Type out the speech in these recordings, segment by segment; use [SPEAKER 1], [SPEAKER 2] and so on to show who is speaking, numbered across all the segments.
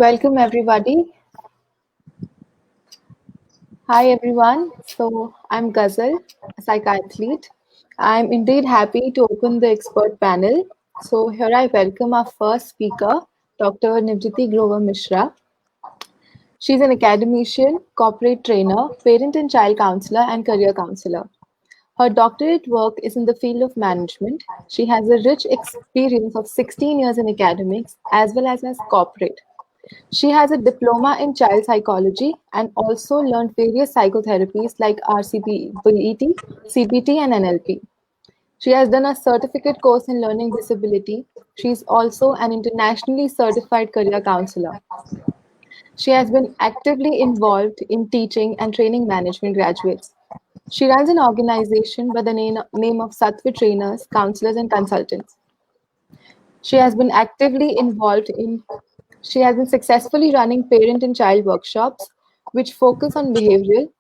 [SPEAKER 1] Welcome everybody. Hi everyone. So I'm Ghazal, a psychiathlete. I'm indeed happy to open the expert panel. So here I welcome our first speaker, Dr. Nivjiti Grover Mishra. She's an academician, corporate trainer, parent and child counselor, and career counselor. Her doctorate work is in the field of management. She has a rich experience of 16 years in academics as well as corporate. She has a diploma in child psychology and also learned various psychotherapies like RCBT, CBT, and NLP. She has done a certificate course in learning disability. She is also an internationally certified career counselor. She has been actively involved in teaching and training management graduates. She runs an organization by the name of Sattva Trainers, Counselors, and Consultants. She has been actively involved in She has been successfully running parent and child workshops which focus on behavioral,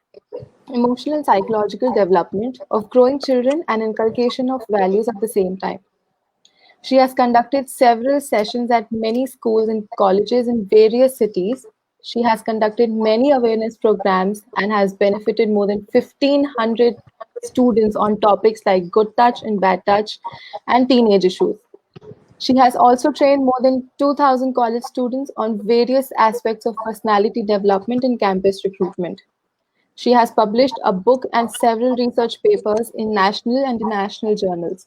[SPEAKER 1] emotional, and psychological development of growing children and inculcation of values at the same time. She has conducted several sessions at many schools and colleges in various cities. She has conducted many awareness programs and has benefited more than 1,500 students on topics like good touch and bad touch and teenage issues. She has also trained more than 2,000 college students on various aspects of personality development and campus recruitment. She has published a book and several research papers in national and international journals.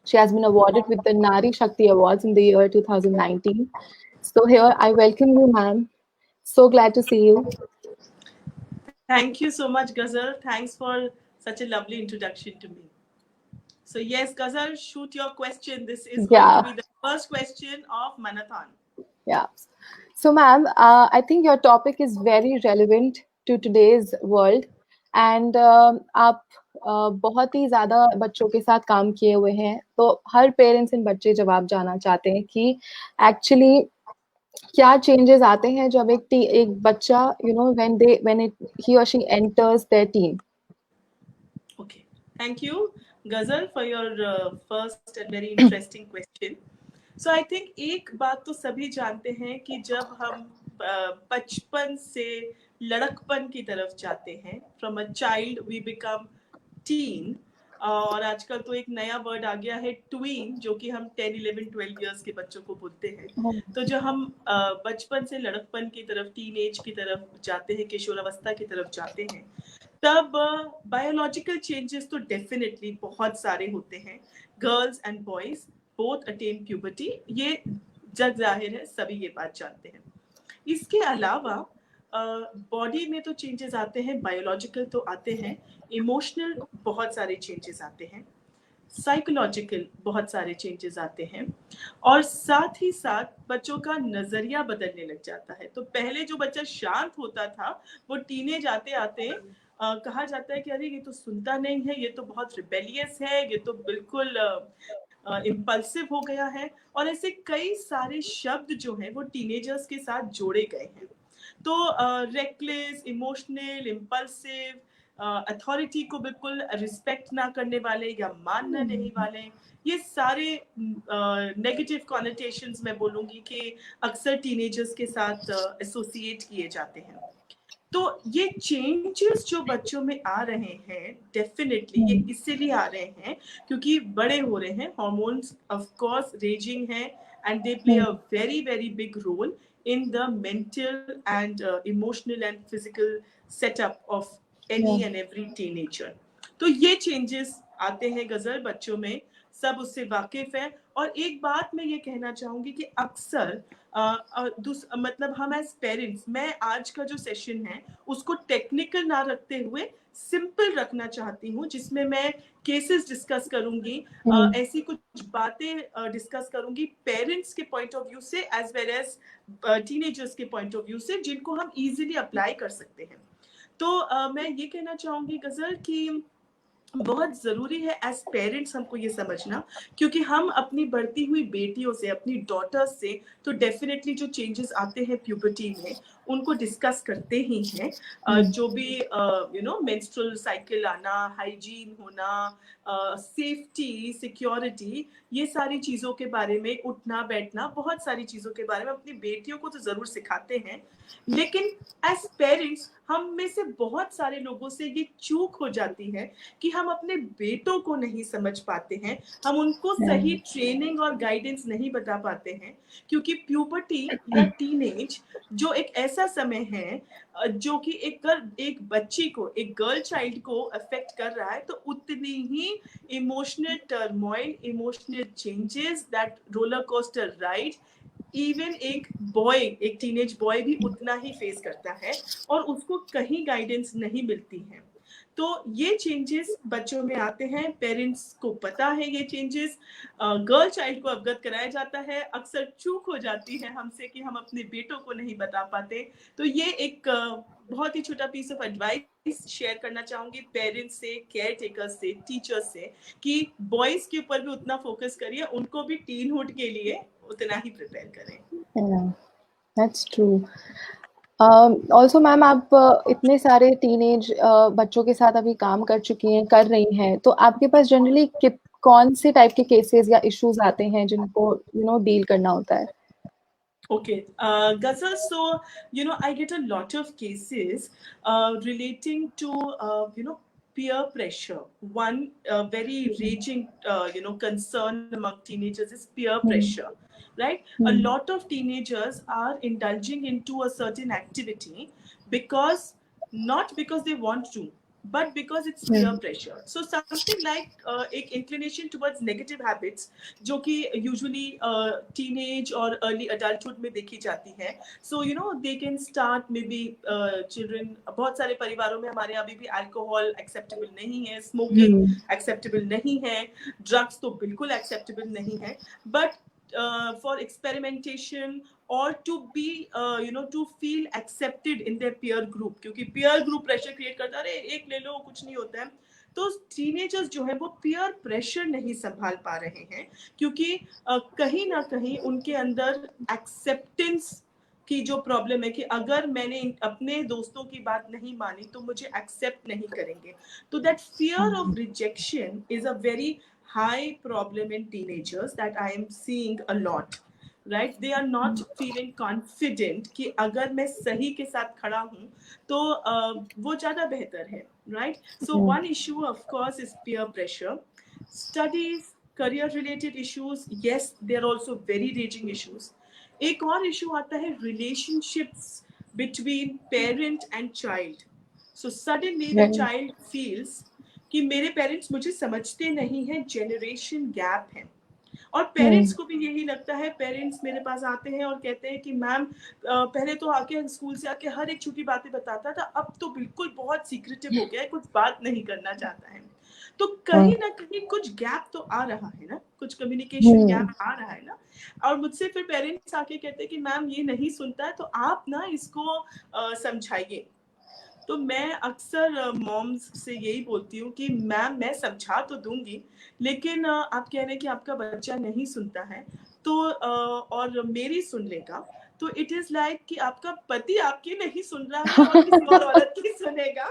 [SPEAKER 1] She has been awarded with the Nari Shakti Awards in the year 2019. So, here I welcome you, ma'am. So glad to see you.
[SPEAKER 2] Thank you so much, Ghazal. Thanks for such a lovely introduction to me. So, yes, Ghazal, shoot your question. This is going to
[SPEAKER 1] Yeah,
[SPEAKER 2] be the first question of Manathon.
[SPEAKER 1] yeah. So, ma'am, I think your topic is very relevant to today's world. And आप बहुत ही ज़्यादा बच्चों के साथ काम किए हुए हैं, तो हर पेरेंट्स एंड बच्चे जवाब जानना चाहते हैं कि एक्चुअली क्या चेंजेस आते हैं जब एक बच्चा when it he or she enters their teen.
[SPEAKER 2] Okay. Thank you, Ghazal, for your first and very interesting question. So, I think एक बात तो सभी जानते हैं कि जब हम बचपन से लड़कपन की तरफ जाते हैं, from a child we become teen, और आजकल तो एक नया वर्ड आ गया है ट्वीन, जो कि हम 10, 11, 12 इयर्स के बच्चों को बोलते हैं. तो जब हम बचपन से लड़कपन की तरफ, टीन एज की तरफ जाते हैं, किशोरावस्था की तरफ जाते हैं, तब बायोलॉजिकल चेंजेस तो डेफिनेटली बहुत सारे होते हैं. Girls and boys both attain puberty, ये जग जाहिर है, सभी ये बात जानते हैं. इसके अलावा बॉडी में तो चेंजेस आते हैं, बायोलॉजिकल तो आते हैं, इमोशनल बहुत सारे चेंजेस आते हैं, साइकोलॉजिकल बहुत सारे चेंजेस आते हैं, और साथ ही साथ बच्चों का नजरिया बदलने लग जाता है. तो पहले जो बच्चा शांत होता था, वो टीनेज आते आते कहा जाता है कि अरे ये तो सुनता नहीं है, ये तो बहुत रिबेलियस है, ये तो बिल्कुल इम्पल्सिव हो गया है, और ऐसे कई सारे शब्द जो हैं वो टीनेजर्स के साथ जोड़े गए हैं. तो रेकलेस, इमोशनल, इम्पल्सिव, अथॉरिटी को बिल्कुल रिस्पेक्ट ना करने वाले या मानना नहीं वाले, ये सारे नेगेटिव कॉनोटेशंस मैं बोलूँगी कि अक्सर टीनेजर्स के साथ एसोसिएट किए जाते हैं. तो ये चेंजेस जो बच्चों में आ रहे हैं, डेफिनेटली ये इसीलिए आ रहे हैं क्योंकि बड़े हो रहे हैं, हार्मोन्स ऑफ कोर्स रेजिंग हैं, and they play a very very big role in the mental and emotional and physical setup of any and every teenager. तो ये changes आते हैं गजल बच्चों में, सब उससे वाकिफ है. और एक बात मैं ये कहना चाहूंगी कि अक्सर मतलब हम एज पेरेंट्स, मैं आज का जो सेशन है उसको टेक्निकल ना रखते हुए सिंपल रखना चाहती हूँ, जिसमें मैं केसेस डिस्कस करूंगी, ऐसी कुछ बातें डिस्कस करूंगी पेरेंट्स के पॉइंट ऑफ व्यू से एज वेल एज टीनेजर्स के पॉइंट ऑफ व्यू से, जिनको हम इजीली अप्लाई कर सकते हैं. तो मैं ये कहना चाहूंगी गजल कि बहुत जरूरी है एज पेरेंट्स हमको ये समझना, क्योंकि हम अपनी बढ़ती हुई बेटियों से, अपनी डॉटर्स से, तो डेफिनेटली जो चेंजेस आते हैं प्यूबर्टी में, उनको डिस्कस करते ही हैं। जो भी मेंस्ट्रुअल साइकिल आना, हाइजीन होना, सेफ्टी, सिक्योरिटी, ये सारी चीज़ों के बारे में, उठना बैठना, बहुत सारी चीज़ों के बारे में अपनी बेटियों को तो ज़रूर सिखाते हैं। लेकिन एज पेरेंट्स हम में से बहुत सारे लोगों से ये चूक हो जाती है कि हम अपने बेटों को नहीं समझ पाते हैं, हम उनको सही ट्रेनिंग और गाइडेंस नहीं बता पाते हैं, क्योंकि प्यूबर्टी या टीनेज जो एक ऐसा समय है जो कि एक बच्ची को, एक गर्ल चाइल्ड को अफेक्ट कर रहा है, तो उतनी ही emotional turmoil, emotional changes, that roller coaster ride, even एक बॉय, एक टीनेज बॉय भी उतना ही फेस करता है और उसको कहीं गाइडेंस नहीं मिलती है। तो ये चेंजेस बच्चों में आते हैं, पेरेंट्स को पता है ये चेंजेस, गर्ल चाइल्ड को अवगत कराया जाता है, अक्सर चूक हो जाती है हमसे कि हम अपने बेटों को नहीं बता पाते। तो ये एक बहुत ही छोटा पीस ऑफ एडवाइस शेयर करना चाहूंगी पेरेंट्स से, केयर टेकर्स से, टीचर्स से, कि बॉयज के ऊपर भी उतना फोकस करिए, उनको भी टीनहुड के लिए उतना ही प्रिपेयर करें।
[SPEAKER 1] That's true. ऑल्सो मैम, आप इतने सारे टीनेज बच्चों के साथ अभी काम कर चुकी हैं, कर रही हैं, तो आपके पास जनरली कौन से टाइप के केसेस या इश्यूज आते हैं जिनको डील करना होता है?
[SPEAKER 2] Okay, Ghazal, so, I get a lot of cases relating to, peer pressure. One very raging, concern among teenagers is peer pressure, right? A lot of teenagers are indulging into a certain activity not because they want to, but because it's peer pressure. So something like एक inclination towards negative habits, जो कि usually teenage और early adulthood में देखी जाती है. So they can start maybe children, बहुत सारे परिवारों में हमारे अभी भी alcohol acceptable नहीं है, smoking acceptable नहीं है, drugs तो बिल्कुल acceptable नहीं है, but for experimentation or to be to feel accepted in their peer group, क्योंकि peer group pressure create करता है, अरे एक ले लो कुछ नहीं होता है, तो टीनेजर्स जो है वो पीयर प्रेशर नहीं संभाल पा रहे हैं, क्योंकि कहीं ना कहीं उनके अंदर एक्सेप्टेंस की जो प्रॉब्लम है कि अगर मैंने अपने दोस्तों की बात नहीं मानी तो मुझे एक्सेप्ट नहीं करेंगे, तो that fear of rejection is a very high problem in teenagers that I am seeing a lot, right? They are not feeling confident कि अगर मैं सही के साथ खड़ा हूँ तो वो ज़्यादा बेहतर है, right? So one issue of course is peer pressure. Studies, career related issues, yes, they are also very raging issues. एक और issue आता है relationships between parent and child. So suddenly the child feels कि मेरे parents मुझे समझते नहीं हैं, जनरेशन गैप है, और पेरेंट्स को भी यही लगता है, पेरेंट्स मेरे पास आते हैं और कहते हैं कि मैम पहले तो आके स्कूल से आके हर एक छोटी बातें बताता था, अब तो बिल्कुल बहुत सीक्रेटिव हो गया है, कुछ बात नहीं करना चाहता है। तो कहीं ना कहीं कुछ गैप तो आ रहा है ना, कुछ कम्युनिकेशन गैप आ रहा है ना, और मुझसे फिर पेरेंट्स आके कहते हैं कि मैम ये नहीं सुनता है, तो आप ना इसको समझाइए। तो मैं अक्सर मॉम्स से यही बोलती हूँ कि मैम मैं समझा तो दूंगी, लेकिन आप कह रहे हैं कि आपका बच्चा नहीं सुनता है, तो और मेरी सुन लेगा, तो इट इज लाइक कि आपका पति आपकी नहीं सुन रहा है और किसी और औरत की सुनेगा।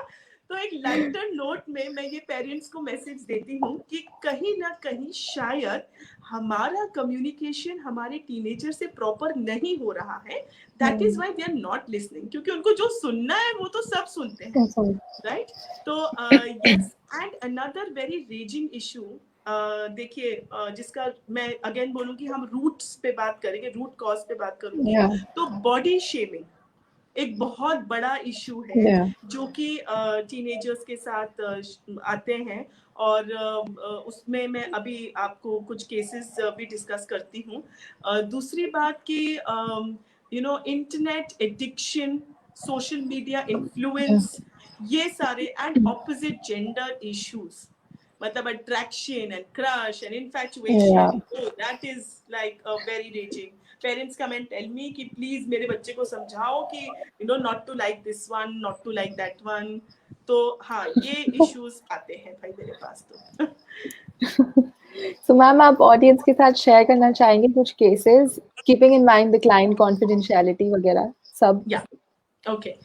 [SPEAKER 2] तो एक लाइटर नोट में मैं ये पेरेंट्स को मैसेज देती हूँ कि कहीं ना कहीं शायद हमारा कम्युनिकेशन हमारे टीनेजर से प्रॉपर नहीं हो रहा है, that is why they are not listening, क्योंकि उनको जो सुनना है वो तो सब सुनते हैं, राइट? तो yes, and another very raising issue, देखिए जिसका मैं अगेन बोलूंगी, हम रूट्स पे बात करेंगे, रूट कॉज पे बात करूंगी, तो बॉडी शेमिंग एक बहुत बड़ा इशू है जो कि टीनेजर्स के साथ आते हैं, और उसमें मैं अभी आपको कुछ केसेस भी डिस्कस करती हूँ। दूसरी बात कि internet addiction, social media influence, ये सारे, एंड ऑपोजिट जेंडर इश्यूज, मतलब attraction and crush and infatuation, that is like a very raging. Parents come and tell me कि प्लीज मेरे बच्चे को समझाओ कि not to like this one, not to like that one. तो हाँ, ये इश्यूज आते हैं भाई मेरे पास तो।
[SPEAKER 1] So मैम, आप ऑडियंस के साथ शेयर करना चाहेंगे कुछ cases, keeping in mind the client confidentiality वगैरह सब?
[SPEAKER 2] या Okay.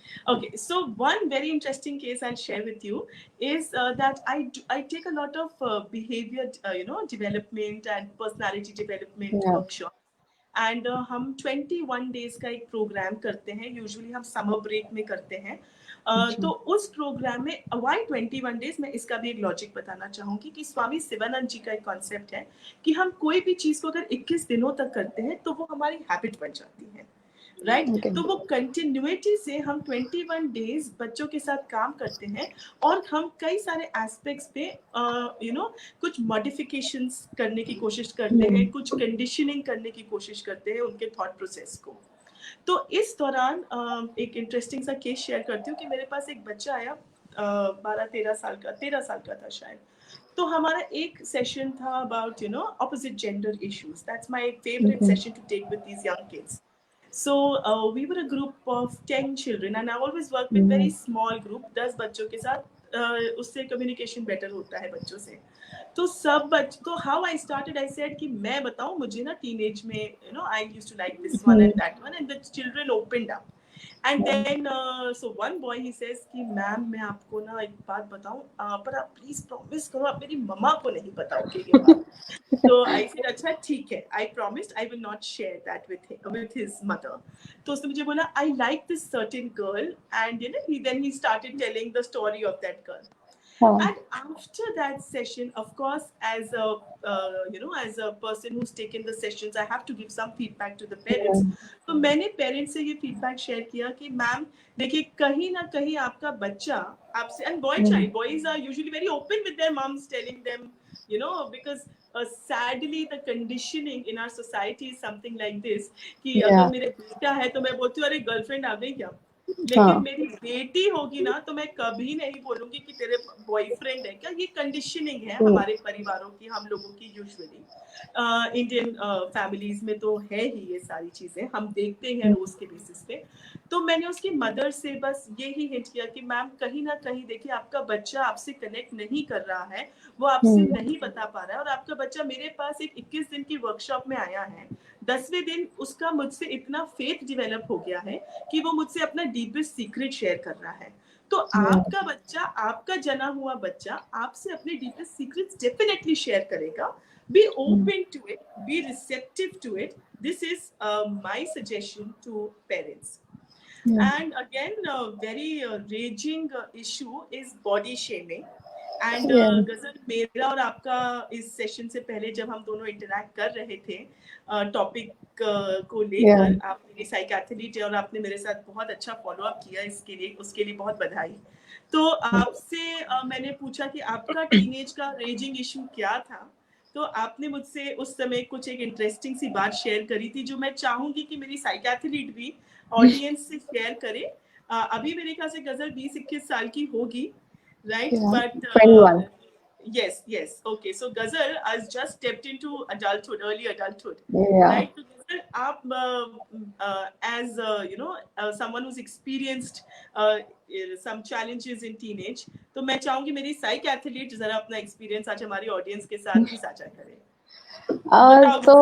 [SPEAKER 2] So one very interesting case I'll share with you is that I take a lot of behavior, development and personality development
[SPEAKER 1] Yeah.
[SPEAKER 2] workshops. And हम 21 days का एक programme करते हैं, usually हम summer break में करते हैं। तो उस प्रोग्राम में वाई 21 डेज, मैं इसका भी एक लॉजिक बताना चाहूंगी कि स्वामी शिवानंद जी का एक कॉन्सेप्ट है कि हम कोई भी चीज को अगर 21 दिनों तक करते हैं तो वो हमारी हैबिट बन जाती है, राइट
[SPEAKER 1] Okay.
[SPEAKER 2] तो वो कंटिन्यूटी से हम 21 डेज बच्चों के साथ काम करते हैं और हम कई सारे एस्पेक्ट्स पे कुछ मॉडिफिकेशंस करने की कोशिश करते हैं, कुछ कंडीशनिंग करने की कोशिश करते हैं उनके थॉट प्रोसेस को। तो इस दौरान एक इंटरेस्टिंग सा केस शेयर करती हूँ कि मेरे पास एक बच्चा आया, 12-13 साल का, 13 साल का था शायद। तो हमारा एक सेशन था about opposite gender issues. That's my favourite session to take with these young kids. So we were a group of 10 children and I always work with very small group, 10 बच्चों के साथ। उससे कम्युनिकेशन बेटर होता है बच्चों से। तो तो how I started, I said कि मैं बताऊं, मुझे ना टीनेज में I used to like this one and that one, and the children opened up. And then so one boy he says कि मैम मैं आपको ना एक बात बताऊं, पर आप प्लीज प्रॉमिस करो आप मेरी मम्मा को नहीं बताओगे ये बात। तो आई सेड अच्छा ठीक है, आई promised I will not share that with his mother. तो उसने मुझे बोला I like this certain girl and then he started telling the story of that girl. And after that session, of course, as a as a person who's taken the sessions, I have to give some feedback to the parents. तो मैंने parents से ये feedback share किया कि ma'am देखिए कहीं ना कहीं आपका बच्चा आपसे, and boy child, boys are usually very open with their mums telling them because sadly the conditioning in our society is something like this कि अगर मेरे बेटा है तो मैं बोलती हूँ अरे गर्लफ्रेंड आ गई क्या, लेकिन मेरी बेटी होगी ना तो मैं कभी नहीं बोलूंगी कि तेरे बॉयफ्रेंड है क्या। ये कंडीशनिंग है हमारे परिवारों की, हम लोगों की यूजुअली इंडियन फैमिलीज में तो है ही ये सारी चीजें, हम देखते हैं रोज के बेसिस पे। तो मैंने उसकी मदर से बस यही हिंट किया कि मैम कहीं ना कहीं देखिए आपका बच्चा आपसे कनेक्ट नहीं कर रहा है, वो आपसे नहीं बता पा रहा है, और आपका बच्चा मेरे पास एक 21 दिन की वर्कशॉप में आया है, 10वें दिन उसका मुझसे इतना फेथ डेवलप हो गया है कि वो मुझसे अपना डीपेस्ट सीक्रेट शेयर कर रहा है। तो आपका बच्चा, आपका जना हुआ बच्चा आपसे अपने डीपेस्ट सीक्रेट्स डेफिनेटली शेयर करेगा। Be open to it, be receptive to it. This is my suggestion to parents. And again, a very raging issue is body shaming. And गजल, मेरा और आपका इस सेशन से पहले जब हम दोनों इंटरैक्ट कर रहे थे टॉपिक को लेकर, आप मेरी साइकियाट्रिस्ट है और आपने मेरे साथ बहुत अच्छा फॉलो अप किया इसके लिए, उसके लिए बहुत बधाई। तो आपसे मैंने पूछा कि आपका टीनेज का रेजिंग इशू क्या था, तो आपने मुझसे उस समय कुछ एक इंटरेस्टिंग सी बात शेयर करी थी जो मैं चाहूंगी कि मेरी साइकियाट्रिस्ट भी ऑडियंस से शेयर करे। अभी मेरे ख्याल से गजल 20-21 साल की होगी, right? But
[SPEAKER 1] 21.
[SPEAKER 2] Yes. Okay, so Ghazal has just stepped into adulthood, early adulthood, right? So Ghazal, आप as someone who's experienced some challenges in teenage, तो मैं चाहूंगी मेरी साइकियाट्रिस्ट जरा अपना एक्सपीरियंस आज हमारी ऑडियंस के साथ भी साझा करें।
[SPEAKER 1] तो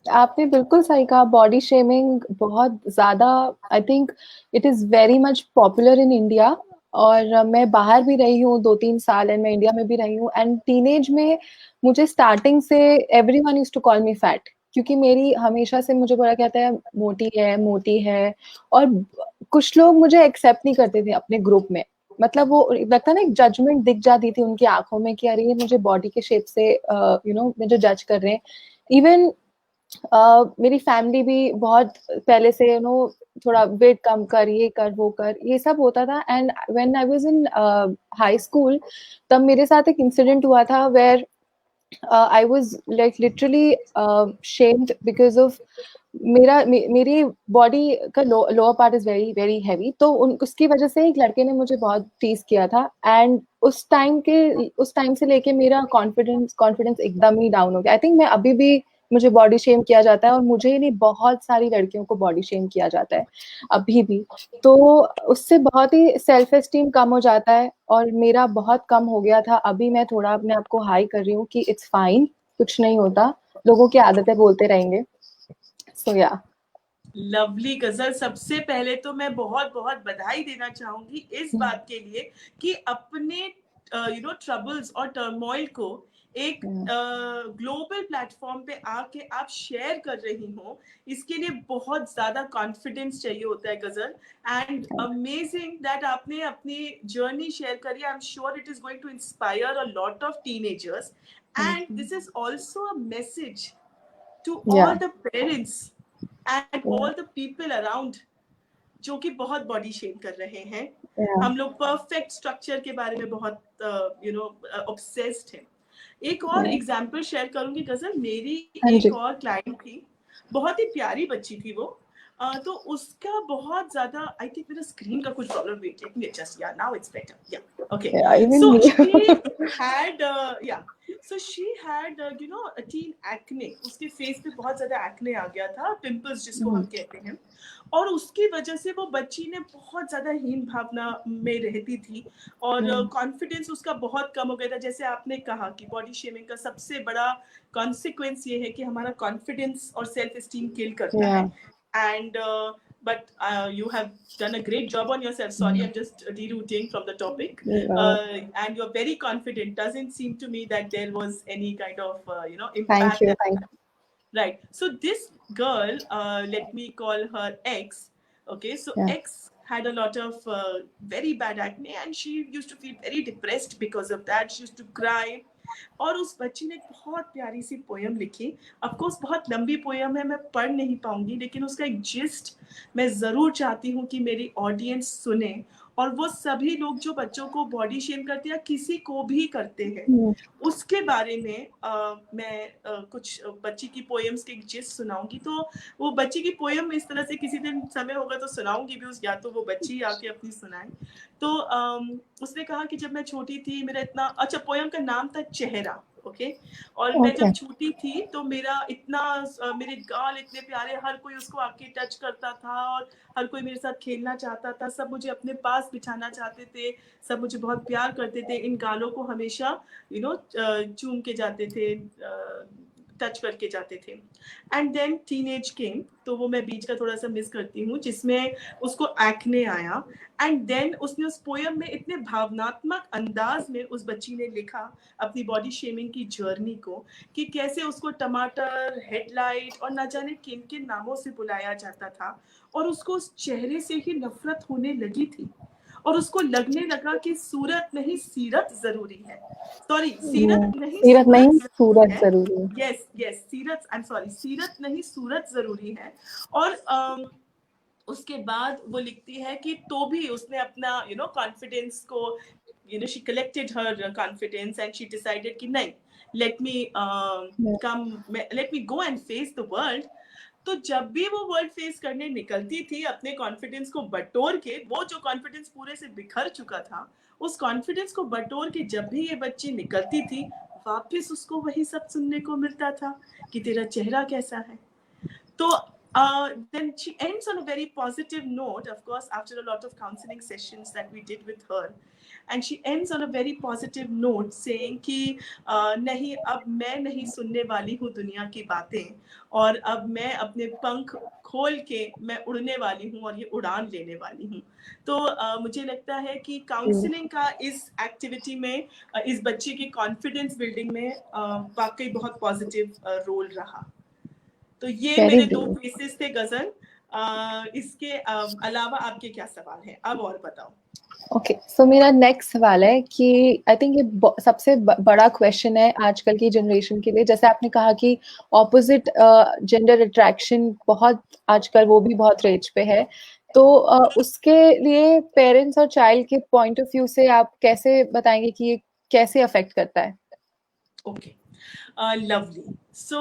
[SPEAKER 1] आपने बिल्कुल सही कहा, बॉडी शेमिंग बहुत ज्यादा, I think it is very much popular in India, और मैं बाहर भी रही हूँ 2-3 साल एंड मैं इंडिया में भी रही हूँ। एंड टीनेज में मुझे स्टार्टिंग से everyone used to call me fat, क्योंकि मेरी हमेशा से मुझे बोला कहता है मोटी है, और कुछ लोग मुझे एक्सेप्ट नहीं करते थे अपने ग्रुप में। मतलब वो लगता ना, एक जजमेंट दिख जाती थी उनकी आंखों में कि अरे ये मुझे बॉडी के शेप से मुझे जज कर रहे हैं। इवन मेरी फैमिली भी बहुत पहले से थोड़ा वेट कम कर, ये कर वो कर, ये सब होता था। And when I was in high school, तब मेरे साथ एक इंसिडेंट हुआ था where I was like literally shamed because of मेरी बॉडी का lower part is very very heavy, तो उसकी वजह से एक लड़के ने मुझे बहुत टीज किया था। एंड उस टाइम से लेके मेरा कॉन्फिडेंस एकदम ही डाउन हो गया। आई थिंक मैं अभी भी, मुझे बॉडी शेम किया जाता है, और मुझे ही नहीं बहुत सारी लड़कियों को बॉडी शेम किया जाता है अभी भी। तो उससे बहुत ही सेल्फ एस्टीम कम हो जाता है, और मेरा बहुत कम हो गया था। अभी मैं थोड़ा अपने आप को हाई कर रही हूँ कि इट्स फाइन, कुछ नहीं होता, लोगों की आदतें बोलते रहेंगे। सो या
[SPEAKER 2] लवली गजल, सबसे पहले तो मैं बहुत बहुत बधाई देना चाहूंगी इस बात के लिए कि अपने ट्रबल्स और टर्मोइल को एक ग्लोबल प्लेटफॉर्म पे आके आप शेयर कर रही हो। इसके लिए बहुत ज्यादा कॉन्फिडेंस चाहिए होता है गजल, एंड अमेजिंग दैट आपने अपनी जर्नी शेयर करी। I am sure it is going to inspire a lot of teenagers, and this is also a message to all
[SPEAKER 1] Yeah,
[SPEAKER 2] the parents and
[SPEAKER 1] yeah,
[SPEAKER 2] all the people around जो कि बहुत body shame कर रहे हैं।
[SPEAKER 1] yeah.
[SPEAKER 2] हम लोग perfect structure के बारे में बहुत ऑब्सेस्ड हैं। एक और
[SPEAKER 1] Yeah.
[SPEAKER 2] एग्जांपल शेयर करूंगी गजल, मेरी
[SPEAKER 1] हाँ
[SPEAKER 2] एक
[SPEAKER 1] जी।
[SPEAKER 2] और क्लाइंट थी, बहुत ही प्यारी बच्ची थी वो। तो उसका बहुत ज्यादा, आई थिंक मेरा स्क्रीन का कुछ problem, wait let me adjust, yeah now it's better, yeah okay.
[SPEAKER 1] Yeah, even
[SPEAKER 2] so
[SPEAKER 1] me.
[SPEAKER 2] She had so she had a teen acne, उसके फेस पे बहुत ज्यादा एक्ने आ गया था, पिंपल्स जिसको हम कहते हैं, और उसकी वजह से वो बच्ची ने बहुत ज्यादा हीन भावना में रहती थी और कॉन्फिडेंस उसका बहुत कम हो गया था। जैसे आपने कहा कि बॉडी शेमिंग का सबसे बड़ा कॉन्सिक्वेंस ये है कि हमारा कॉन्फिडेंस और सेल्फ एस्टीम किल करता है।
[SPEAKER 1] Yeah.
[SPEAKER 2] And but you have done a great job on yourself. Sorry, I'm just derooting from the topic.
[SPEAKER 1] Yeah.
[SPEAKER 2] And you're very confident. Doesn't seem to me that there was any kind of
[SPEAKER 1] Thank
[SPEAKER 2] impact
[SPEAKER 1] you.
[SPEAKER 2] that.
[SPEAKER 1] Thank
[SPEAKER 2] Right. So this girl, let me call her X. Okay. So
[SPEAKER 1] you. Yeah.
[SPEAKER 2] X had a lot of very bad acne, and she used to feel very depressed because of that. She used to cry. और उस बच्ची ने एक बहुत प्यारी सी poem लिखी। Of course बहुत लंबी पोयम है, मैं पढ़ नहीं पाऊंगी, लेकिन उसका एक जिस्ट मैं जरूर चाहती हूँ कि मेरी ऑडियंस सुने। और वो सभी लोग जो बच्चों को बॉडी शेम करते हैं या किसी को भी करते हैं, उसके बारे में मैं कुछ बच्ची की पोएम्स के जिस्ट सुनाऊंगी। तो वो बच्ची की पोएम इस तरह से किसी दिन समय होगा तो सुनाऊंगी भी, या तो वो बच्ची आके अपनी सुनाए। तो उसने कहा कि जब मैं छोटी थी मेरा इतना अच्छा, पोएम का नाम था चेहरा। ओके। और मैं जब
[SPEAKER 1] Okay.
[SPEAKER 2] छोटी थी तो मेरा इतना मेरे गाल इतने प्यारे, हर कोई उसको आके टच करता था और हर कोई मेरे साथ खेलना चाहता था, सब मुझे अपने पास बिठाना चाहते थे, सब मुझे बहुत प्यार करते थे, इन गालों को हमेशा चूम के जाते थे, टच करके जाते थे। एंड देन टीनेज केम, तो वो मैं बीच का थोड़ा सा मिस करती हूँ, जिसमें उसको एक्ने आया। एंड देन उसने उस पोयम में इतने भावनात्मक अंदाज में उस बच्ची ने लिखा अपनी बॉडी शेमिंग की जर्नी को, कि कैसे उसको टमाटर, हेडलाइट और न जाने किन किन नामों से बुलाया जाता था, और उसको उस चेहरे से ही नफरत होने लगी थी, और उसको लगने लगा कि सूरत नहीं सीरत जरूरी है। सॉरी, सीरत नहीं
[SPEAKER 1] सीरत
[SPEAKER 2] सूरत
[SPEAKER 1] नहीं
[SPEAKER 2] जरूरी
[SPEAKER 1] सूरत
[SPEAKER 2] है।
[SPEAKER 1] जरूरी है।
[SPEAKER 2] यस यस, सीरत, आई एम सॉरी, सीरत नहीं सूरत जरूरी है। और उसके बाद वो लिखती है कि तो भी उसने अपना कॉन्फिडेंस को, she collected her confidence and she decided कि नहीं, let me come, let me go and face the world. तो जब भी वो वर्ल्ड फेस करने निकलती थी अपने कॉन्फिडेंस को बटोर के, वो जो कॉन्फिडेंस पूरे से बिखर चुका था, उस कॉन्फिडेंस को बटोर के जब भी ये बच्ची निकलती थी, वापस उसको वही सब सुनने को मिलता था कि तेरा चेहरा कैसा है। So then she ends on a very positive note, of course, after a lot of counseling sessions that we did with her. And she ends on a very positive note saying कि नहीं, अब मैं नहीं सुनने वाली हूँ दुनिया की बातें, और अब मैं अपने पंख खोल के मैं उड़ने वाली हूँ और ये उड़ान लेने वाली हूँ। तो मुझे लगता है कि काउंसलिंग का इस एक्टिविटी में, इस बच्ची की कॉन्फिडेंस बिल्डिंग में वाकई बहुत पॉजिटिव रोल रहा। तो ये
[SPEAKER 1] वेरी
[SPEAKER 2] मेरे दो
[SPEAKER 1] ब्यूटीफुल।
[SPEAKER 2] केसेस थे गजल। इसके अलावा आपके क्या सवाल हैं, अब और बताओ।
[SPEAKER 1] ओके, सो मेरा नेक्स्ट सवाल है कि आई थिंक ये सबसे बड़ा क्वेश्चन है आजकल की जनरेशन के लिए। जैसे आपने कहा कि ऑपोजिट जेंडर अट्रैक्शन बहुत आजकल वो भी बहुत रेज पे है, तो उसके लिए पेरेंट्स और चाइल्ड के पॉइंट ऑफ व्यू से आप कैसे बताएंगे कि ये कैसे अफेक्ट करता है?
[SPEAKER 2] Okay, lovely. सो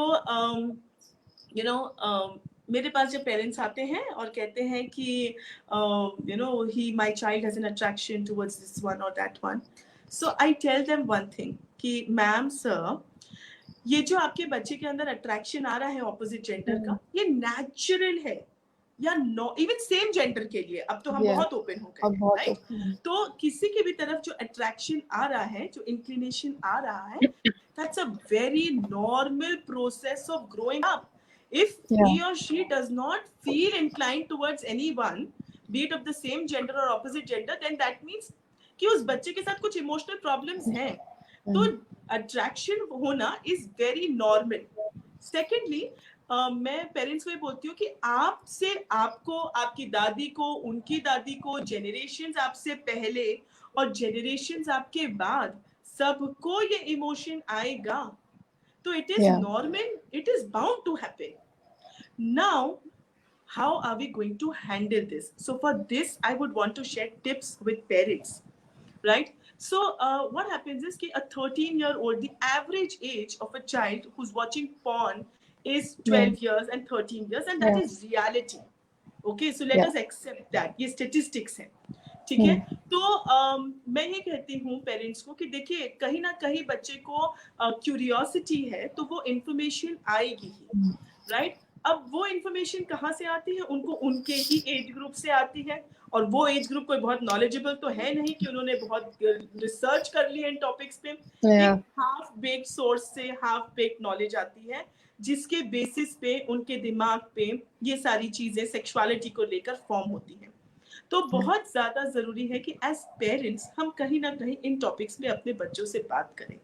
[SPEAKER 2] मेरे पास जब पेरेंट्स आते हैं और कहते हैं कि he my child has an attraction towards this one और that one, so I tell them one thing कि मैम सर, ये जो आपके बच्चे के अंदर अट्रैक्शन आ रहा है ऑपोजिट जेंडर का, ये नेचुरल है, या नो इवन सेम जेंडर के लिए अब तो हम बहुत ओपन हो गए हैं, राइट? तो किसी की भी तरफ जो अट्रैक्शन आ रहा है, जो इंक्लिनेशन आ रहा है, that's a very normal process of growing up. If
[SPEAKER 1] Yeah.
[SPEAKER 2] he or she does not feel inclined towards anyone, be it of the same gender or opposite gender, then that means कि उस बच्चे के साथ कुछ emotional problems हैं. तो attraction होना is very normal. Secondly, मैं पेरेंट्स को ये बोलती हूँ कि आपसे आपको, आपकी दादी को, उनकी दादी को, जेनरेशंस आपसे पहले और जेनरेशंस आपके बाद सबको ये इमोशन आएगा. तो it is normal, it is bound to happen. Now how are we going to handle this? So for this I would want to share tips with parents, right? So what happens is that a 13-year-old, the average age of a child who's watching porn is 12 years and 13 years, and that is reality. Okay, so let us accept that. ये statistics है. ठीक है. तो मैं ये कहती हूँ parents को कि देखिए, कहीं ना कहीं बच्चे को क्यूरियोसिटी है, तो वो इंफॉर्मेशन आएगी ही, राइट? अब वो इन्फॉर्मेशन कहाँ से आती है? उनको उनके ही एज ग्रुप से आती है, और वो एज ग्रुप कोई बहुत नॉलेजेबल तो है नहीं कि उन्होंने बहुत रिसर्च कर ली है इन टॉपिक्स पे. एक हाफ बेक्ड सोर्स से हाफ बेक्ड नॉलेज आती है, जिसके बेसिस पे उनके दिमाग पे ये सारी चीजें सेक्सुअलिटी को लेकर फॉर्म होती हैं. तो बहुत ज्यादा जरूरी है कि एज पेरेंट्स हम कहीं ना कहीं इन टॉपिक्स में अपने बच्चों से बात करें,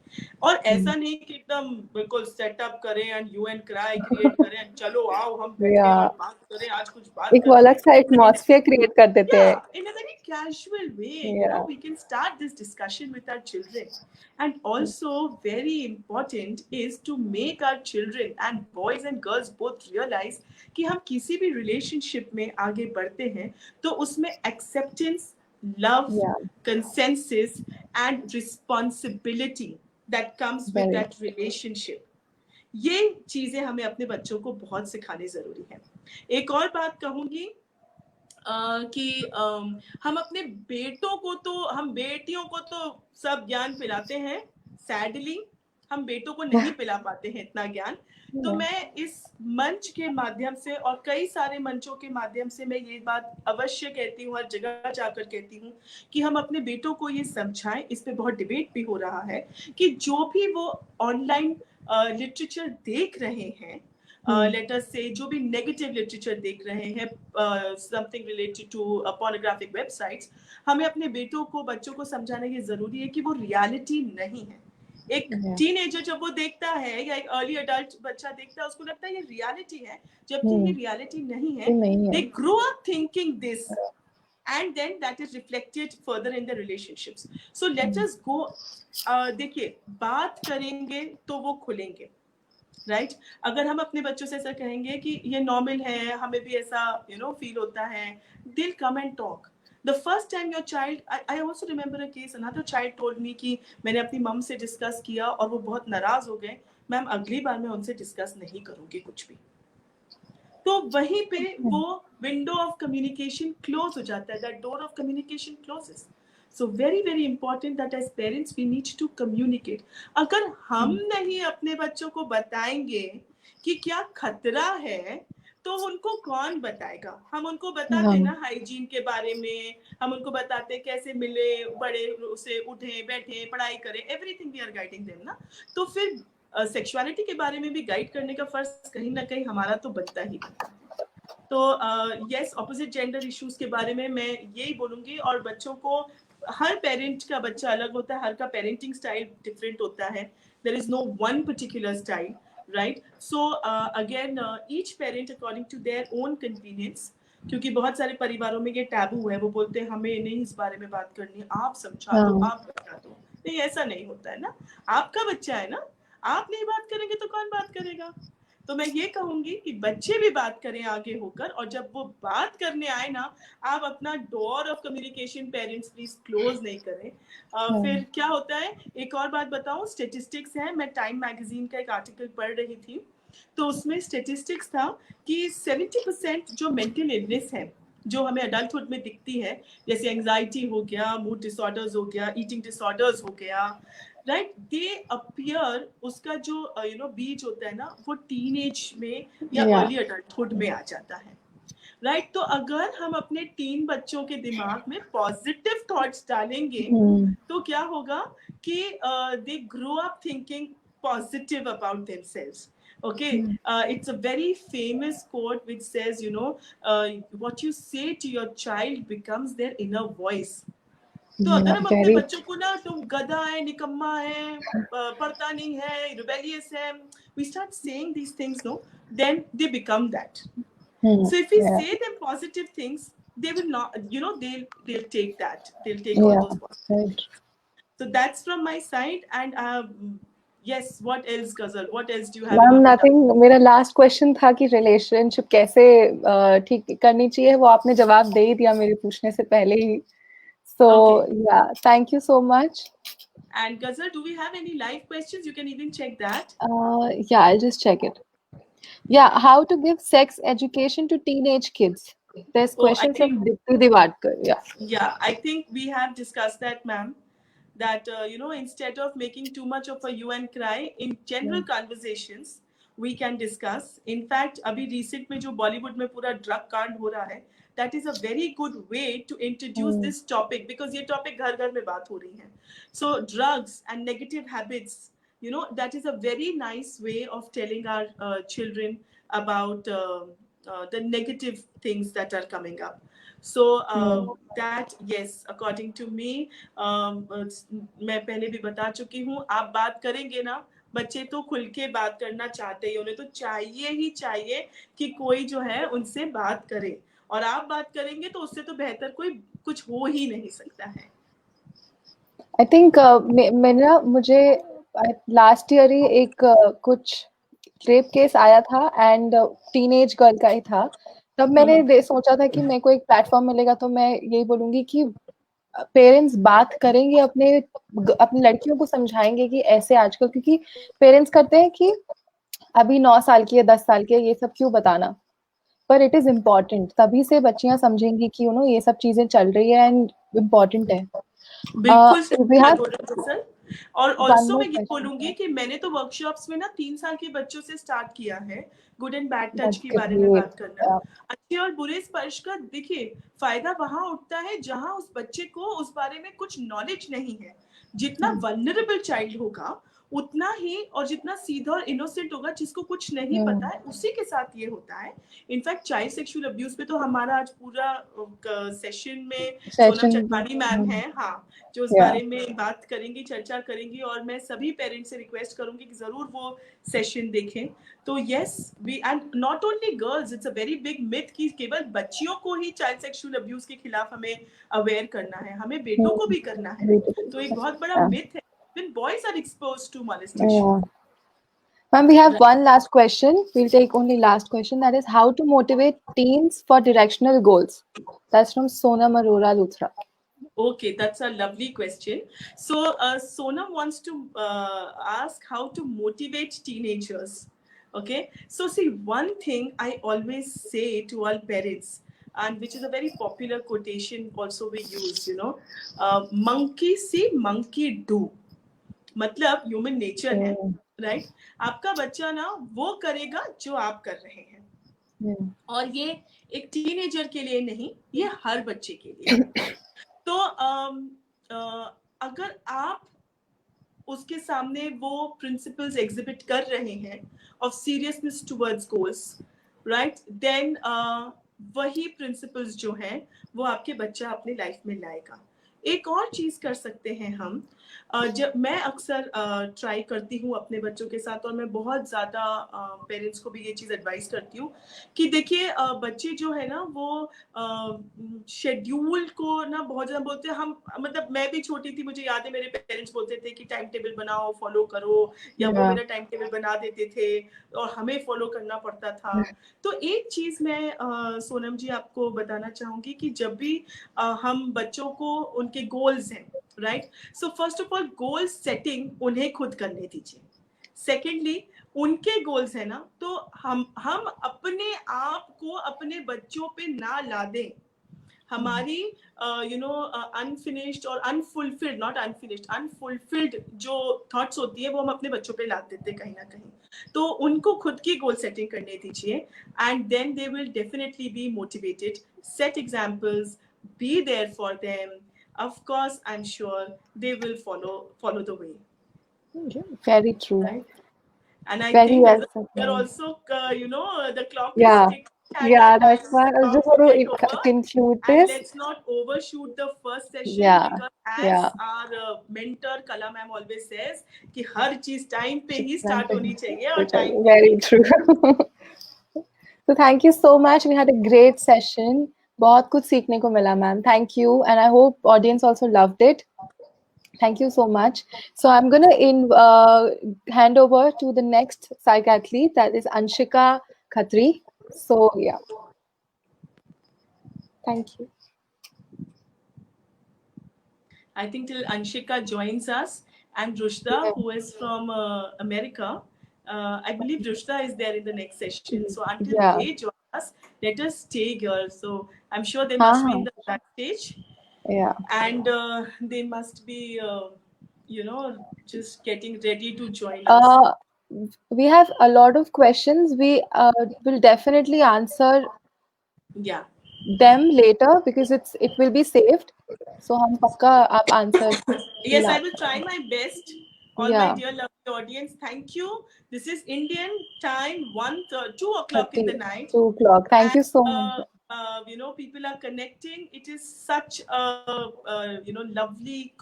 [SPEAKER 2] और ऐसा नहीं कि एकदम बिल्कुल सेटअप करें and you and cry create करें, चलो आओ हम बैठे और बात करें, आज कुछ बात
[SPEAKER 1] एक अलग सा एटमॉस्फेयर क्रिएट कर देते हैं.
[SPEAKER 2] In a very casual way, you know, we can start this discussion with our children. And also very important is to make our children and boys and girls both realize कि हम किसी भी relationship में आगे बढ़ते हैं तो उसमें acceptance, love, consensus and responsibility that comes with that relationship. ये चीजें हमें अपने बच्चों को बहुत सिखानी जरूरी है. एक और बात कहूंगी कि हम अपने बेटों को तो, हम बेटियों को तो सब ज्ञान पिलाते हैं, सैडली हम बेटों को नहीं पिला पाते हैं इतना ज्ञान. तो मैं इस मंच के माध्यम से और कई सारे मंचों के माध्यम से मैं ये बात अवश्य कहती हूँ, हर जगह जाकर कहती हूँ कि हम अपने बेटों को ये समझाएं. इस पे बहुत डिबेट भी हो रहा है कि जो भी वो ऑनलाइन लिटरेचर देख रहे हैं, let us say जो भी नेगेटिव लिटरेचर देख रहे हैं, something related to pornographic websites, हमें अपने बेटों को, बच्चों को समझाना ये जरूरी है कि वो रियलिटी नहीं है. एक टीनेजर जब वो देखता है या एक अर्ली अडल्ट बच्चा देखता है, उसको लगता है ये रियलिटी है, जबकि ये रियलिटी नहीं है. They grow up thinking this, and then that is reflected further in the relationships. So let us go, देखिए, बात करेंगे तो वो खुलेंगे, राइट? अगर हम अपने बच्चों से ऐसा कहेंगे कि ये नॉर्मल है, हमें भी ऐसा फील होता है, दिल come and talk. The first time your child, I also remember a case, another child told me कि मैंने अपनी मम से डिस्कस किया और वो बहुत नाराज हो गए, मैम अगली बार मैं उनसे डिस्कस नहीं करूंगी कुछ भी. तो वहीं पे वो विंडो ऑफ कम्युनिकेशन क्लोज हो जाता है, that door of communication closes. So very very important that as parents we need to communicate. अगर हम नहीं अपने बच्चों को बताएंगे कि क्या खतरा है, तो उनको कौन बताएगा? हम उनको बताते ना हाइजीन के बारे में, हम उनको बताते कैसे मिले, बड़े से उठे बैठे पढ़ाई करें, everything we are guiding them ना. तो फिर सेक्सुअलिटी के बारे में भी गाइड करने का फर्ज कहीं ना कहीं हमारा तो बनता ही बनता है. तो यस, ऑपोजिट जेंडर इश्यूज के बारे में मैं यही बोलूंगी. और बच्चों को, हर पेरेंट का बच्चा अलग होता है, हर का पेरेंटिंग स्टाइल डिफरेंट होता है. There is no one particular style, right? So again each parent according to their own convenience, क्योंकि बहुत सारे परिवारों में ये टैबू है, वो बोलते हैं हमें नहीं इस बारे में बात करनी, आप समझा दो, आप बता दो. नहीं, ऐसा नहीं होता है ना. आपका बच्चा है ना, आप नहीं बात करेंगे तो कौन बात करेगा? तो मैं ये कहूंगी कि बच्चे भी बात करें आगे होकर, और जब वो बात करने आए ना, आप अपना door of communication parents please close नहीं करें. फिर क्या होता है, एक और बात बताऊं, स्टेटिस्टिक्स है. मैं टाइम मैगजीन का एक आर्टिकल पढ़ रही थी, तो उसमें स्टेटिस्टिक्स था कि 70% जो मेंटल इलनेस है जो हमें अडल्टहुड में दिखती है, जैसे एंजाइटी हो गया, मूड डिसऑर्डर्स हो गया, ईटिंग डिसऑर्डर्स हो गया, राइट, दे अपीयर, उसका जो बीज होता है ना, वो टीनेज में या अर्ली अडल्टहुड में आ जाता है, राइट? तो अगर हम अपने टीन बच्चों के दिमाग में पॉजिटिव थॉट्स डालेंगे तो क्या होगा कि they grow up thinking positive about themselves, Okay, it's a very famous quote which says, you know, what you say to your child becomes their inner voice. तो अगर हम अपने
[SPEAKER 1] very
[SPEAKER 2] बच्चों को ना तुम गधा है, निकम्मा है, पढ़ता नहीं है, rebellious है, we start saying these things, no, then they become that. So if we
[SPEAKER 1] yeah,
[SPEAKER 2] say them positive things, they will not, you know, they'll take that, they'll take all
[SPEAKER 1] yeah,
[SPEAKER 2] those positive.
[SPEAKER 1] right.
[SPEAKER 2] So that's from my side. And yes, what else, Ghazal? What else do you have in
[SPEAKER 1] ma'am
[SPEAKER 2] your head?
[SPEAKER 1] Nothing, मेरा last question था कि relationship कैसे ठीक करनी चाहिए, वो आपने जवाब दे ही दिया मेरे पूछने से पहले ही. सो
[SPEAKER 2] Okay.
[SPEAKER 1] या, thank you so much.
[SPEAKER 2] And Ghazal, do we have any live questions? You can even check that.
[SPEAKER 1] Yeah, I'll just check it. Yeah, how to give sex education to teenage kids? There's
[SPEAKER 2] Oh, I
[SPEAKER 1] question from
[SPEAKER 2] think,
[SPEAKER 1] Dipti Divadkar. Yeah.
[SPEAKER 2] yeah, I think we have discussed that, ma'am. That, you know, instead of making too much of a hue and cry, in general conversations, we can discuss. In fact, अभी recent में जो Bollywood में पूरा drug कांड हो रहा है, that is a very good way to introduce this topic, because ये topic घर घर में बात हो रही है. So drugs and negative habits, you know, that is a very nice way of telling our children about the negative things that are coming up. So that, yes, according to me, मैं पहले भी बता चुकी हूँ, आप बात करेंगे ना, बच्चे तो खुल के बात करना चाहते हैं, उन्हें तो चाहिए ही चाहिए कि कोई जो है उनसे बात करे, और आप बात करेंगे तो उससे तो बेहतर कोई कुछ हो ही नहीं सकता है.
[SPEAKER 1] आई थिंक मेरा मुझे लास्ट ईयर ही एक कुछ रेप केस आया था, एंड टीनेज गर्ल का ही था. तब मैंने सोचा था कि मेरे को एक प्लेटफॉर्म मिलेगा तो मैं यही बोलूंगी कि पेरेंट्स बात करेंगे, अपनी लड़कियों को समझाएंगे कि ऐसे आजकल, क्योंकि पेरेंट्स करते हैं कि अभी 9 साल की है, 10 साल की है, ये सब क्यों बताना. पर इट इज इम्पोर्टेंट, तभी से बच्चियां समझेंगी कि ये सब चीजें चल रही है एंड इम्पोर्टेंट है.
[SPEAKER 2] बिल्कुल सही
[SPEAKER 1] वी
[SPEAKER 2] बात
[SPEAKER 1] हैव
[SPEAKER 2] बोल रहे हो सर. और
[SPEAKER 1] वन
[SPEAKER 2] ऑल्सो
[SPEAKER 1] मोर
[SPEAKER 2] मैं ये
[SPEAKER 1] क्वेश्चन.
[SPEAKER 2] बोलूंगी कि मैंने तो वर्कशॉप्स में ना 3 साल के बच्चों से स्टार्ट किया है good and bad touch
[SPEAKER 1] that's
[SPEAKER 2] के बारे में
[SPEAKER 1] ग्रेट.
[SPEAKER 2] बात करना. अच्छे और बुरे स्पर्श का देखिए फायदा वहां उठता है जहां उस बच्चे को उस बारे में कुछ नॉलेज नहीं है. जितना वल्नरेबल चाइल्ड होगा उतना ही, और जितना सीधा और इनोसेंट होगा, जिसको कुछ नहीं पता है, उसी के साथ ये होता है. इनफैक्ट चाइल्ड सेक्सुअल अब्यूज पे तो हमारा आज पूरा सेशन में सोनम चटवानी मैम है, हाँ, जो इस बारे में बात करेंगी, चर्चा करेंगी, और मैं सभी पेरेंट्स से रिक्वेस्ट करूंगी कि जरूर वो सेशन देखें. तो yes, we and not only girls, it's a very big myth कि केवल बच्चियों को ही चाइल्ड सेक्सुअल अब्यूज के खिलाफ हमें अवेयर करना है, हमें बेटों को भी करना है. तो एक बहुत बड़ा मिथ है. When boys are exposed to molestation.
[SPEAKER 1] Ma'am, we have one last question. We'll take only last question. That is how to motivate teens for directional goals. That's from Sonam Arora Luthra.
[SPEAKER 2] Okay, that's a lovely question. So Sonam wants to ask how to motivate teenagers. Okay, so see, one thing I always say to all parents, and which is a very popular quotation also we use, you know, monkey see, monkey do. मतलब human nature है, right. आपका बच्चा ना वो करेगा जो आप कर रहे हैं, और ये एक टीनेजर के लिए नहीं, ये हर बच्चे के लिए. तो अगर आप उसके सामने वो प्रिंसिपल्स एग्जिबिट कर रहे हैं of seriousness towards goals, right, then वही प्रिंसिपल्स जो हैं वो आपके बच्चा अपने लाइफ में लाएगा. एक और चीज कर सकते हैं हम, जब मैं अक्सर ट्राई करती हूँ अपने बच्चों के साथ, और मैं बहुत ज़्यादा पेरेंट्स को भी ये चीज़ एडवाइस करती हूँ कि देखिए बच्चे जो है ना वो शेड्यूल को ना बहुत ज़्यादा बोलते हैं. हम, मतलब मैं भी छोटी थी, मुझे याद है मेरे पेरेंट्स बोलते थे कि टाइम टेबल बनाओ, फॉलो करो, या वो मेरा टाइम टेबल बना देते थे और हमें फॉलो करना पड़ता था. तो एक चीज़ मैं सोनम जी आपको बताना चाहूँगी कि जब भी हम बच्चों को, उनके गोल्स हैं, right, so first of all goal setting उन्हें खुद करने दीजिए. सेकेंडली, उनके गोल्स है ना, तो हम अपने आप को अपने बच्चों पे ना ला दें. हमारी यू नो अनफिनिश्ड और अनफुलफिल्ड, नॉट अनफिनिश्ड, अनफुलफिल्ड जो थॉट्स होती है वो हम अपने बच्चों पे ला देते कहीं ना कहीं. तो उनको खुद की गोल सेटिंग करने दीजिए, and then they will definitely be motivated. Set examples, be there for them. Of course, I'm sure they will follow the way.
[SPEAKER 1] Very true.
[SPEAKER 2] Right? And I
[SPEAKER 1] Very
[SPEAKER 2] think
[SPEAKER 1] well
[SPEAKER 2] Ghazal,
[SPEAKER 1] said,
[SPEAKER 2] we are
[SPEAKER 1] ma'am.
[SPEAKER 2] also, the clock is
[SPEAKER 1] Yeah,
[SPEAKER 2] ticking and our
[SPEAKER 1] yeah, that's
[SPEAKER 2] time is
[SPEAKER 1] why I was
[SPEAKER 2] about
[SPEAKER 1] just
[SPEAKER 2] to get
[SPEAKER 1] going to
[SPEAKER 2] over.
[SPEAKER 1] conclude
[SPEAKER 2] And
[SPEAKER 1] this.
[SPEAKER 2] let's not overshoot the first session,
[SPEAKER 1] Yeah,
[SPEAKER 2] because
[SPEAKER 1] yeah.
[SPEAKER 2] as our mentor Kala ma'am always says कि हर चीज time पे ही start होनी चाहिए और time पे
[SPEAKER 1] Very
[SPEAKER 2] he
[SPEAKER 1] true. So thank you so much. We had a great session. बहुत कुछ सीखने को मिला, ma'am. Thank you, and I hope audience also loved it. Thank you so much. So I'm gonna hand over to the next psychathlete, that is Anshika Khatri. So yeah, thank you.
[SPEAKER 2] I think till Anshika joins us, and Rushda, who is from America. I believe Rushda is there in the next session. So until
[SPEAKER 1] Yeah.
[SPEAKER 2] they join us, let us stay here. So I'm sure they must be
[SPEAKER 1] Uh-huh.
[SPEAKER 2] in the backstage,
[SPEAKER 1] Yeah.
[SPEAKER 2] and they must be, just getting ready to join us.
[SPEAKER 1] Uh, we have a lot of questions. We will definitely answer
[SPEAKER 2] Yeah.
[SPEAKER 1] them later because it will be saved. So हम पक्का आप answer
[SPEAKER 2] Yes, I
[SPEAKER 1] मिला.
[SPEAKER 2] will try my best. All my
[SPEAKER 1] Yeah.
[SPEAKER 2] dear lovely audience, thank you. This is Indian time, 2 o'clock in the
[SPEAKER 1] 30,
[SPEAKER 2] night.
[SPEAKER 1] 2 o'clock. Thank
[SPEAKER 2] And
[SPEAKER 1] you so much.
[SPEAKER 2] people are connecting. It is such a lovely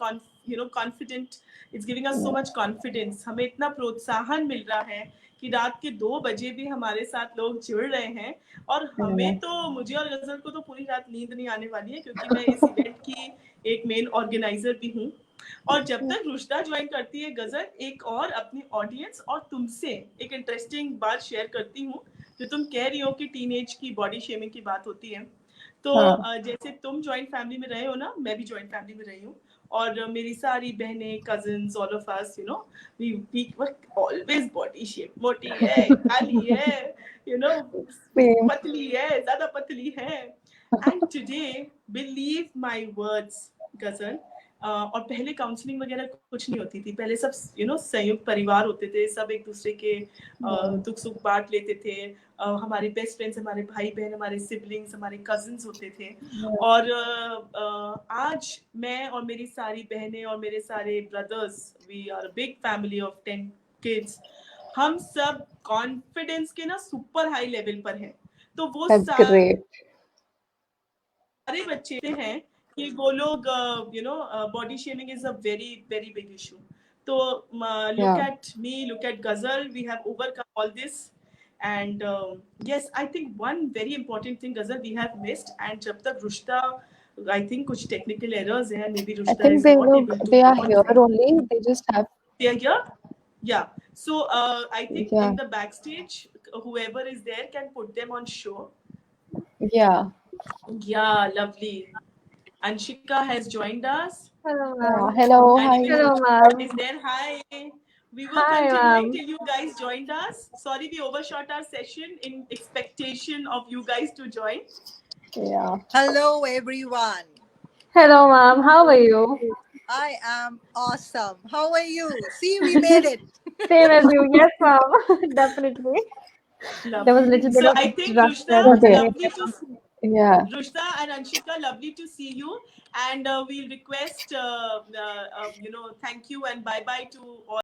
[SPEAKER 2] confident. It's giving us so much confidence. हमें इतना प्रोत्साहन मिल रहा है कि रात के 2 बजे भी हमारे साथ लोग जुड़ रहे हैं, और हमें तो, मुझे और गजल को तो पूरी रात नींद नहीं आने वाली है, क्योंकि मैं इस इवेंट की एक मेन ऑर्गेनाइजर भी हूँ। और जब तक रुश्ता ज्वाइन करती है गजल, एक और अपनी ऑडियंस और तुमसे एक इंटरेस्टिंग बात शेयर करती हूँ। जो तुम कह रही हो कि टीनेज की बॉडी शेमिंग की बात होती है, तो जैसे तुम जॉइंट फैमिली में रहे हो ना, मैं भी जॉइंट फैमिली में रही हूँ, और मेरी सारी बहनें, cousins, all of us, we were always body shame, मोटी है, काली है,
[SPEAKER 1] Same.
[SPEAKER 2] पतली है, ज्यादा पतली है। And today, believe my words गजल, और पहले काउंसलिंग वगैरह कुछ नहीं होती थी। पहले सब संयुक्त परिवार होते थे, सब एक दूसरे के दुख सुख बांट लेते थे। हमारे बेस्ट फ्रेंड्स, हमारे भाई बहन, हमारे सिबलिंग्स, हमारे कजिन्स होते थे। और आज मैं और मेरी सारी बहनें और मेरे सारे brothers, we are big family of 10 kids, हम सब कॉन्फिडेंस के ना सुपर हाई लेवल पर हैं। तो वो
[SPEAKER 1] That's great.
[SPEAKER 2] सारे बच्चे हैं कि वो लोग body shaming is a very very big issue. तो look at me, look at Ghazal, we have overcome all this. And yes, I think one very important thing, Ghazal, we have missed, and jab tak Rushta, I think kuch technical errors hai, maybe
[SPEAKER 1] I
[SPEAKER 2] Rushta
[SPEAKER 1] think
[SPEAKER 2] is not able to
[SPEAKER 1] they are
[SPEAKER 2] go
[SPEAKER 1] here
[SPEAKER 2] online.
[SPEAKER 1] only. They just have.
[SPEAKER 2] They are here? Yeah. So I think
[SPEAKER 1] Yeah.
[SPEAKER 2] in the backstage, whoever is there can put them on show.
[SPEAKER 1] Yeah.
[SPEAKER 2] Yeah, lovely. Anshika has joined us.
[SPEAKER 3] Hello,
[SPEAKER 1] Yeah.
[SPEAKER 3] ma'am.
[SPEAKER 1] Hello.
[SPEAKER 2] And
[SPEAKER 1] Hi.
[SPEAKER 2] even
[SPEAKER 3] Hello,
[SPEAKER 2] Ruchita
[SPEAKER 3] ma'am.
[SPEAKER 2] is there. Hi. We were
[SPEAKER 3] Hi,
[SPEAKER 2] continuing
[SPEAKER 3] ma'am.
[SPEAKER 2] till you guys joined us. Sorry, we overshot our session in expectation of you guys to join.
[SPEAKER 1] Yeah.
[SPEAKER 4] Hello, everyone.
[SPEAKER 3] Hello, ma'am. How are you?
[SPEAKER 4] I am awesome. How are you? See, we made it.
[SPEAKER 3] Same as you. Yes, ma'am. Definitely. There was a little bit
[SPEAKER 2] So
[SPEAKER 3] of
[SPEAKER 2] I think
[SPEAKER 3] rush
[SPEAKER 2] Rushta,
[SPEAKER 3] there, but we made
[SPEAKER 2] lovely
[SPEAKER 3] it.
[SPEAKER 2] to
[SPEAKER 1] Yeah.
[SPEAKER 2] Rushta and Anshika, lovely to see you. And we'll request, thank you and bye bye to all.